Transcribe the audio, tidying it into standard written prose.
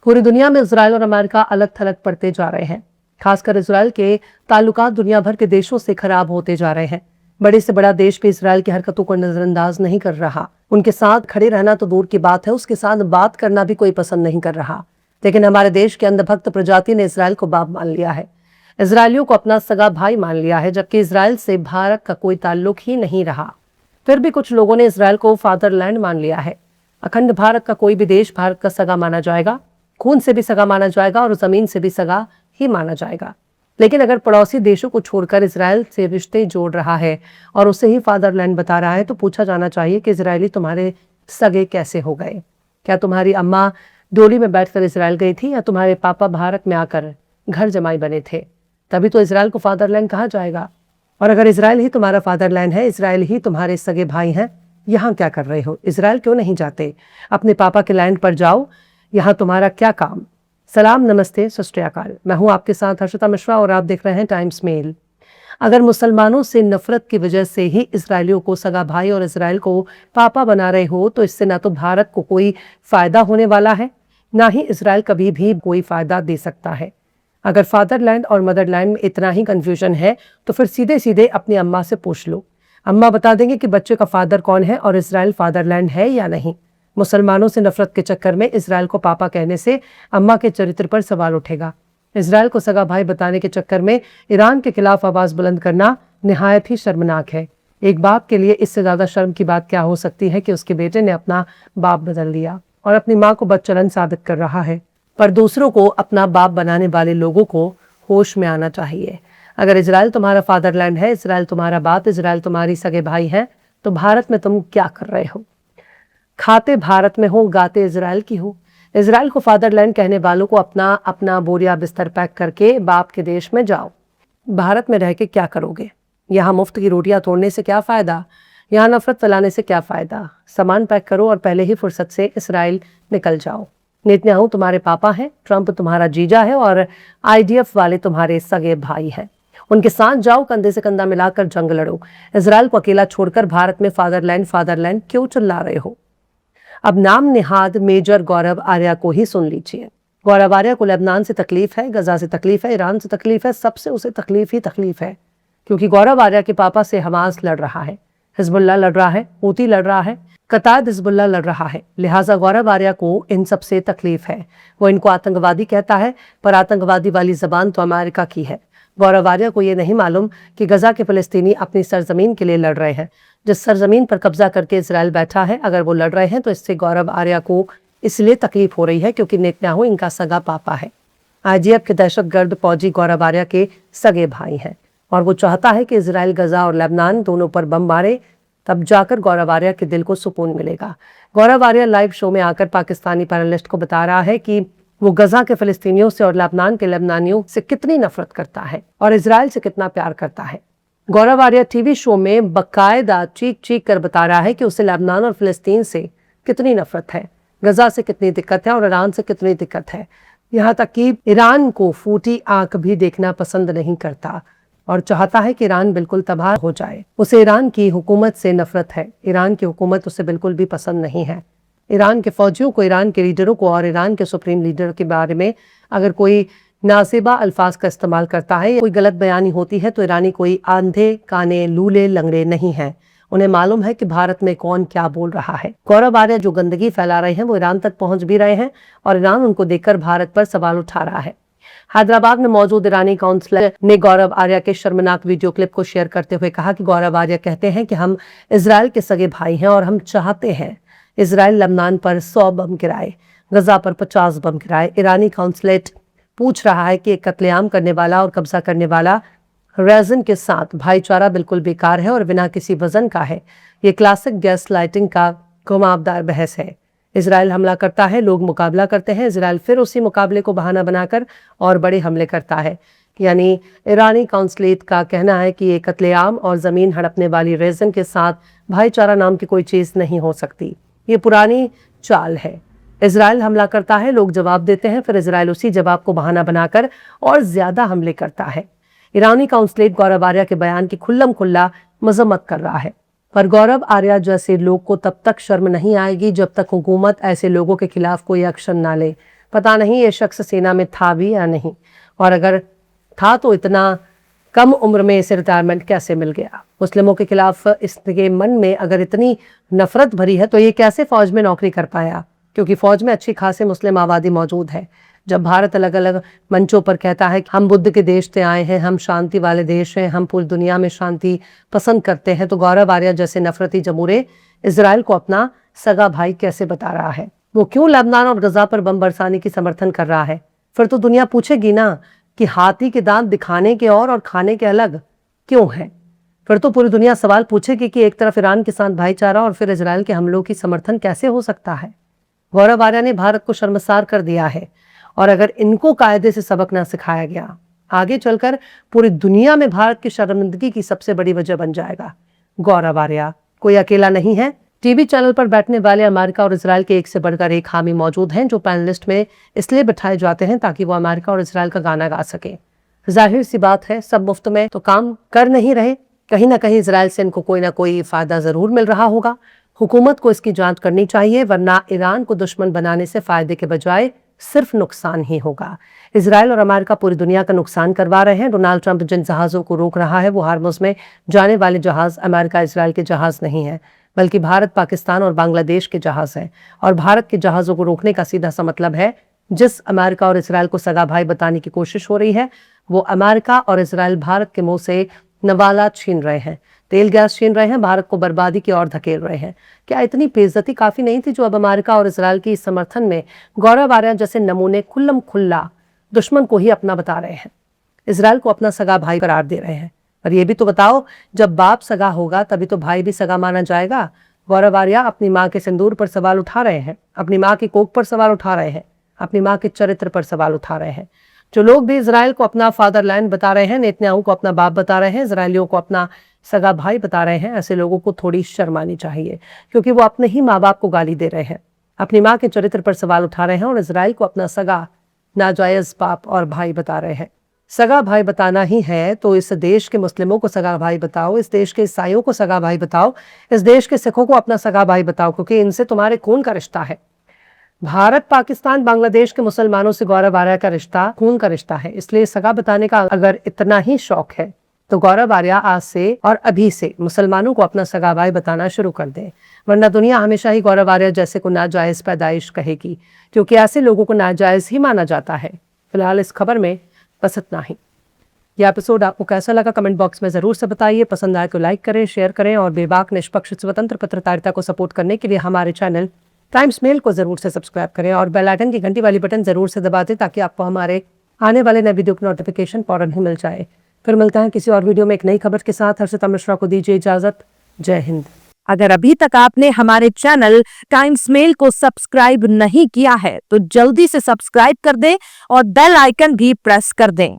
पूरी दुनिया में इजराइल और अमेरिका अलग थलग पड़ते जा रहे हैं। खासकर इजराइल के ताल्लुकात दुनिया भर के देशों से खराब होते जा रहे हैं। बड़े से बड़ा देश भी इजराइल की हरकतों को नजरअंदाज नहीं कर रहा। उनके साथ खड़े रहना तो दूर की बात है, उसके साथ बात करना भी कोई पसंद नहीं कर रहा। लेकिन हमारे देश के अंधभक्त प्रजाति ने इजराइल को बाप मान लिया है, इजरायलियों को अपना सगा भाई मान लिया है, जबकि इजराइल से भारत का कोई ताल्लुक ही नहीं रहा। फिर भी कुछ लोगों ने इजराइल को फादरलैंड मान लिया है। अखंड भारत का कोई भी देश भारत का सगा माना जाएगा, खून से भी सगा माना जाएगा और जमीन से भी सगा ही माना जाएगा। लेकिन अगर पड़ोसी देशों को छोड़कर इजराइल से रिश्ते जोड़ रहा है और उसे ही फादरलैंड बता रहा है, तो पूछा जाना चाहिए कि इजरायली तुम्हारे सगे कैसे हो गए? क्या तुम्हारी अम्मा डोली में बैठकर इजराइल गई थी, या तुम्हारे पापा भारत में आकर घर जमाई बने थे? तभी तो इजराइल को फादरलैंड कहा जाएगा। और अगर इजराइल ही तुम्हारा फादरलैंड है, इजराइल ही तुम्हारे सगे भाई हैं, यहाँ क्या कर रहे हो? इजराइल क्यों नहीं जाते? अपने पापा के लैंड पर जाओ, यहाँ तुम्हारा क्या काम? सलाम, नमस्ते, सत श्री अकाल। मैं हूं आपके साथ हर्षिता मिश्रा और आप देख रहे हैं टाइम्स मेल। अगर मुसलमानों से नफरत की वजह से ही इजरायलियों को सगा भाई और इजराइल को पापा बना रहे हो, तो इससे ना तो भारत को कोई फायदा होने वाला है, ना ही इजराइल कभी भी कोई फायदा दे सकता है। अगर फादरलैंड और मदरलैंड में इतना ही कंफ्यूजन है, तो फिर सीधे सीधे अपनी अम्मा से पूछ लो। अम्मा बता देंगे कि बच्चे का फादर कौन है और इजराइल फादरलैंड है या नहीं। मुसलमानों से नफरत के चक्कर में इजराइल को पापा कहने से अम्मा के चरित्र पर सवाल उठेगा। इजराइल को सगा भाई बताने के चक्कर में ईरान के खिलाफ आवाज बुलंद करना निहायत ही शर्मनाक है। एक बाप के लिए इससे ज्यादा शर्म की बात क्या हो सकती है कि उसके बेटे ने अपना बाप बदल दिया और अपनी माँ को बदचलन साबित कर रहा है। पर दूसरों को अपना बाप बनाने वाले लोगों को होश में आना चाहिए। अगर इजराइल तुम्हारा फादरलैंड है, इजराइल तुम्हारा बाप, इजराइल तुम्हारी सगे भाई हैं, तो भारत में तुम क्या कर रहे हो? खाते भारत में हो, गाते इजराइल की हो। इजराइल को फादरलैंड कहने वालों को अपना अपना बोरिया बिस्तर पैक करके बाप के देश में जाओ। भारत में रह के क्या करोगे? यहाँ मुफ्त की रोटियां तोड़ने से क्या फायदा? यहाँ नफरत फैलाने से क्या फायदा? सामान पैक करो और पहले ही फुर्सत से इजराइल निकल जाओ। नेतन्याहू तुम्हारे पापा हैं, ट्रंप तुम्हारा जीजा है और IDF वाले तुम्हारे सगे भाई हैं। उनके साथ जाओ, कंधे से कंधा मिलाकर जंग लड़ो। इजराइल को अकेला छोड़कर भारत में फादरलैंड फादरलैंड क्यों चिल्ला रहे हो? अब नाम निहाद मेजर गौरव आर्या को ही सुन लीजिए। गौरव आर्या को लेबनान से तकलीफ है, गजा से तकलीफ है, ईरान से तकलीफ है, सबसे उसे तकलीफ ही तकलीफ है, क्योंकि गौरव आर्या के पापा से हमास लड़ रहा है, हिजबुल्लाह लड़ रहा है, हूती लड़ रहा है, कतार हिजबुल्लाह लड़ रहा है। लिहाजा गौरव आर्या को इन सबसे तकलीफ है। वो इनको आतंकवादी कहता है, पर आतंकवादी वाली जबान तो अमेरिका की है। गौरव आर्या को यह नहीं मालूम कि गजा के फिलिस्तीनी अपनी सरजमीन के लिए लड़ रहे हैं, जिस सरजमीन पर कब्जा करके इजराइल बैठा है। अगर वो लड़ रहे हैं तो इससे गौरव आर्या को इसलिए तकलीफ हो रही है क्योंकि नेतन्याहू इनका सगा पापा है। IDF के दहशतगर्द फौजी गौरव आर्या के सगे भाई हैं और वो चाहता है कि इजराइल गजा और लेबनान दोनों पर बम मारे, तब जाकर गौरव आर्या के दिल को सुकून मिलेगा। गौरव आर्या लाइव शो में आकर पाकिस्तानी पैनलिस्ट को बता रहा है कि वो गजा के फिलिस्तीनियों से और लेबनान के लेबनानियों से कितनी नफरत करता है और इजराइल से कितना प्यार करता है। गौरव आर्या टीवी शो में बकायदा चीख चीख कर बता रहा है कि उसे लेबनान और फिलिस्तीन से कितनी नफरत है, गजा से कितनी दिक्कत है और ईरान से कितनी दिक्कत है। यहाँ तक कि ईरान को फूटी आंख भी देखना पसंद नहीं करता और चाहता है कि ईरान बिल्कुल तबाह हो जाए। उसे ईरान की हुकूमत से नफरत है। ईरान की हुकूमत उसे बिल्कुल भी पसंद नहीं है। ईरान के फौजियों को, ईरान के लीडरों को और ईरान के सुप्रीम लीडर के बारे में अगर कोई नासेबा अल्फाज का इस्तेमाल करता है या कोई गलत बयानी होती है, तो ईरानी कोई आंधे काने लूले लंगड़े नहीं हैं। उन्हें मालूम है कि भारत में कौन क्या बोल रहा है। गौरव आर्या जो गंदगी फैला रहे हैं वो ईरान तक पहुंच भी रहे हैं और ईरान उनको देखकर भारत पर सवाल उठा रहा है। हैदराबाद में मौजूद ईरानी काउंसलर ने गौरव आर्या के शर्मनाक वीडियो क्लिप को शेयर करते हुए कहा कि गौरव आर्या कहते हैं कि हम इजराइल के सगे भाई हैं और हम चाहते हैं इजराइल लेबनान पर 100 बम गिराए, गजा पर 50 बम गिराए। ईरानी काउंसलेट पूछ रहा है कि एक कत्लेआम करने वाला और कब्जा करने वाला रेजन के साथ भाईचारा बिल्कुल बेकार है और बिना किसी वजन का है। ये क्लासिक गैस लाइटिंग का घुमावदार बहस है। इजराइल हमला करता है, लोग मुकाबला करते हैं, इजराइल फिर उसी मुकाबले को बहाना बनाकर और बड़े हमले करता है। यानी ईरानी काउंसलेट का कहना है कि ये कत्लेआम और जमीन हड़पने वाली रेजन के साथ भाईचारा नाम की कोई चीज नहीं हो सकती। ये पुरानी चाल है। इजराइल हमला करता है, लोग जवाब देते हैं, फिर इजराइल उसी जवाब को बहाना बनाकर और ज्यादा हमले करता है। ईरानी काउंसलेट गौरव आर्या के बयान की खुल्लम खुल्ला मजम्मत कर रहा है, पर गौरव आर्या जैसे लोग को तब तक शर्म नहीं आएगी जब तक हुकूमत ऐसे लोगों के खिलाफ कोई एक्शन ना ले। पता नहीं ये शख्स सेना में था भी या नहीं, और अगर था तो इतना कम उम्र में इसे रिटायरमेंट कैसे मिल गया। मुस्लिमों के खिलाफ इसके मन में अगर इतनी नफरत भरी है तो ये कैसे फौज में नौकरी कर पाया, क्योंकि फौज में अच्छी खासी मुस्लिम आबादी मौजूद है। जब भारत अलग अलग मंचों पर कहता है कि हम बुद्ध के देश से आए हैं, हम शांति वाले देश हैं, हम पूरी दुनिया में शांति पसंद करते हैं, तो गौरव आर्या जैसे नफरती जमूरे इजराइल को अपना सगा भाई कैसे बता रहा है। वो क्यों लेबनान और गजा पर बम बरसाने की समर्थन कर रहा है? फिर तो दुनिया पूछेगी ना कि हाथी के दांत दिखाने के और खाने के अलग क्यों है। फिर तो पूरी दुनिया सवाल पूछेगी कि एक तरफ ईरान के साथ भाईचारा और फिर इजराइल के हमलों की समर्थन कैसे हो सकता है। गौरव आर्या ने भारत को शर्मसार कर दिया है, और अगर इनको कायदे से सबक ना सिखाया गया, आगे चलकर पूरी दुनिया में भारत की शर्मिंदगी की सबसे बड़ी वजह बन जाएगा। गौरव आर्या कोई अकेला नहीं है। टीवी चैनल पर बैठने वाले अमेरिका और इजराइल के एक से बढ़कर एक हामी मौजूद हैं, जो पैनलिस्ट में इसलिए बिठाए जाते हैं ताकि वो अमेरिका और इजराइल का गाना गा सके। जाहिर सी बात है, सब मुफ्त में तो काम कर नहीं रहे, कहीं ना कहीं इजराइल से इनको कोई ना कोई फायदा जरूर मिल रहा होगा। हुकूमत को इसकी जांच करनी चाहिए, वरना ईरान को दुश्मन बनाने से फायदे के बजाय सिर्फ नुकसान ही होगा। इजराइल और अमेरिका पूरी दुनिया का नुकसान करवा रहे हैं। डोनाल्ड ट्रंप जिन जहाजों को रोक रहा है वो हार्मुज में जाने वाले जहाज अमेरिका इजराइल के जहाज नहीं है, बल्कि भारत, पाकिस्तान और बांग्लादेश के जहाज हैं। और भारत के जहाजों को रोकने का सीधा सा मतलब है, जिस अमेरिका और इजराइल को सगा भाई बताने की कोशिश हो रही है, वो अमेरिका और इजराइल भारत के मुंह से नवाला छीन रहे हैं, तेल गैस छीन रहे हैं, भारत को बर्बादी की ओर धकेल रहे हैं। क्या इतनी बेइज्जती काफी नहीं थी जो अब अमेरिका और इजराइल की समर्थन में गौरव आर्या जैसे नमूने खुल्लम खुल्ला दुश्मन को ही अपना बता रहे हैं, इजराइल को अपना सगा भाई करार दे रहे हैं। और ये भी तो बताओ, जब बाप सगा होगा तभी तो भाई भी सगा माना जाएगा। गौरव आर्या अपनी माँ के सिंदूर पर सवाल उठा रहे हैं, अपनी माँ की कोख पर सवाल उठा रहे हैं, अपनी माँ के चरित्र पर सवाल उठा रहे हैं। जो लोग भी इजराइल को अपना फादरलैंड बता रहे हैं, नेतन्याहू को अपना बाप बता रहे हैं, इजरायलियों को अपना सगा भाई बता रहे हैं, ऐसे लोगों को थोड़ी शर्म आनी चाहिए, क्योंकि वो अपने ही माँ बाप को गाली दे रहे हैं, अपनी माँ के चरित्र पर सवाल उठा रहे हैं और इजराइल को अपना सगा नाजायज बाप और भाई बता रहे हैं। सगा भाई बताना ही है तो इस देश के मुस्लिमों को सगा भाई बताओ, इस देश के ईसाइयों को सगा भाई बताओ, इस देश के सिखों को अपना सगा भाई बताओ, क्योंकि इनसे तुम्हारे खून का रिश्ता है। भारत, पाकिस्तान, बांग्लादेश के मुसलमानों से गौरव आर्या का रिश्ता खून का रिश्ता है। इसलिए सगा बताने का अगर इतना ही शौक है तो गौरव आर्या आज से और अभी से मुसलमानों को अपना सगा भाई बताना शुरू कर दें, वरना दुनिया हमेशा ही गौरव आर्या जैसे को नाजायज पैदाइश कहेगी, क्योंकि ऐसे लोगों को नाजायज ही माना जाता है। फिलहाल इस खबर में बस इतना ही। यह एपिसोड आपको कैसा लगा कमेंट बॉक्स में जरूर से बताइए। पसंद आए तो लाइक करें, शेयर करें, और बेबाक निष्पक्ष स्वतंत्र पत्रकारिता को सपोर्ट करने के लिए हमारे चैनल टाइम्स मेल को जरूर से सब्सक्राइब करें और बेल आइकन की घंटी वाली बटन जरूर से दबा दें, ताकि आपको हमारे आने वाले नए वीडियो की नोटिफिकेशन फौरन ही मिल जाए। फिर मिलते हैं किसी और वीडियो में एक नई खबर के साथ। हर्षिता मिश्रा को दीजिए इजाजत। जय हिंद। अगर अभी तक आपने हमारे चैनल टाइम्स मेल को सब्सक्राइब नहीं किया है तो जल्दी से सब्सक्राइब कर दें और बेल आइकन भी प्रेस कर दें।